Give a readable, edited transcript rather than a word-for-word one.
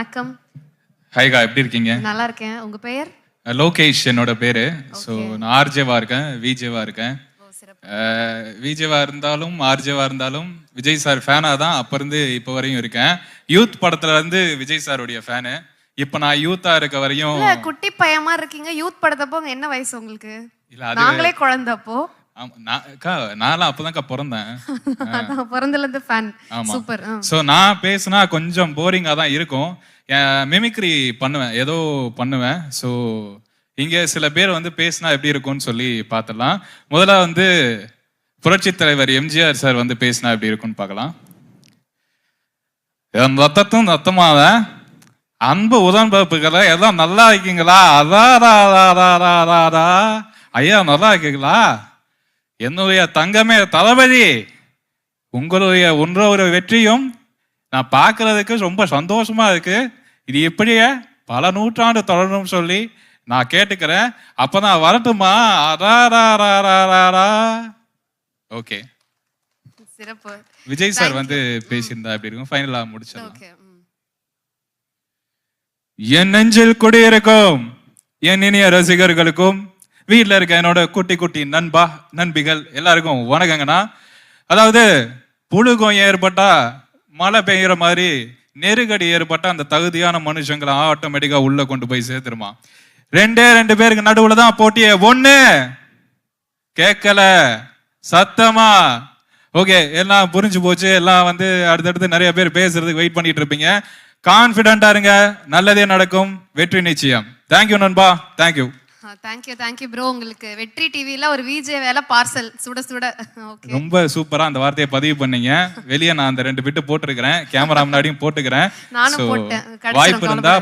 வணக்கம். ஹாய்கா, எப்படி இருக்கீங்க? நல்லா இருக்கேன். உங்க பெயர்? லோகேஷ் என்னோட பேரு. ஸோ நான் ஆர்ஜேவா இருக்கேன், விஜேவா இருக்கேன். விஜேவா இருந்தாலும் ஆர்ஜேவா இருந்தாலும் விஜய் சார் ஃபேனா தான் அப்ப இருந்து இப்போ வரையும் இருக்கேன். யூத் படத்துல இருந்து விஜய் சாருடைய ஃபேனு. இப்போ நான் யூத்தா இருக்க வரையும். குட்டி பையமா இருக்கீங்க. யூத் படத்தப்போ என்ன வயசு உங்களுக்கு? இல்ல அது நாங்களே குழந்தை அப்போ. நான்லாம் அப்பதான்க்கா பிறந்தேன். பிறந்தல இருந்து ஃபேன். சூப்பர். ஸோ நான் பேசினா கொஞ்சம் போரிங்கா தான் இருக்கும். மிமிக்ரி பண்ணுவேன், ஏதோ பண்ணுவேன். ஸோ இங்க சில பேர் வந்து பேசினா எப்படி இருக்கும்னு சொல்லி பார்த்துடலாம். முதல்ல வந்து புரட்சி தலைவர் எம்ஜிஆர் சார் வந்து பேசினா எப்படி இருக்கும்னு பார்க்கலாம். ரத்தத்தும் ரத்தமாவ அன்பு உடன்பிறப்புகளை எல்லாம் நல்லா இருக்கீங்களா? அதாரா ஐயா, நல்லா இருக்கீங்களா? என்னுடைய தங்கமே தளபதி, உங்களுடைய ஒன்றொரு வெற்றியும் நான் பார்க்கறதுக்கு ரொம்ப சந்தோஷமா இருக்கு. இது இப்படியே பல நூற்றாண்டு தொடரும் சொல்லி நான் கேட்டுக்கிறேன். அப்ப நான் வரட்டுமா? ஓகே, சிறப்பு. விஜய் சார் வந்து பேசியிருந்தா எப்படி இருக்கும்? ஃபைனலா முடிச்சிடலாம். என் நெஞ்சில் குடியிருக்கும் என் இனிய ரசிகர்களுக்கும் வீட்டில் இருக்க என்னோட குட்டி குட்டி நண்பிகள் எல்லாருக்கும் வணக்கங்கண்ணா. அதாவது புழுகம் ஏற்பட்டா மழை பெய்கிற மாதிரி நெருக்கடி ஏற்பட்டா அந்த தகுதியான மனுஷங்களை ஆட்டோமேட்டிக்கா உள்ள கொண்டு போய் சேர்த்துருமா. ரெண்டு பேருக்கு நடுவுல தான் போட்டியே. ஒண்ணு கேட்கல சத்தமா. ஓகே, எல்லாம் புரிஞ்சு போச்சு. எல்லாம் வந்து அடுத்தடுத்து நிறைய பேர் பேசுறதுக்கு வெயிட் பண்ணிட்டு இருப்பீங்க. கான்பிடண்டா இருங்க, நல்லதே நடக்கும், வெற்றி நிச்சயம். தேங்க்யூ நண்பா, தேங்க்யூ. Thank you bro. உங்களுக்கு வெற்றி டிவில ஒரு விஜே வேலை பார்சல் சுட சுட. ரொம்ப சூப்பரா அந்த வார்த்தையை பதிவு பண்ணீங்க. வெளியே நான் அந்த 2 பிட்டு போட்டிருக்கிறேன், கேமரா முன்னாடியும் போட்டுக்கிறேன். நானும் போட்டேன். வாய்ப்பு இருந்தா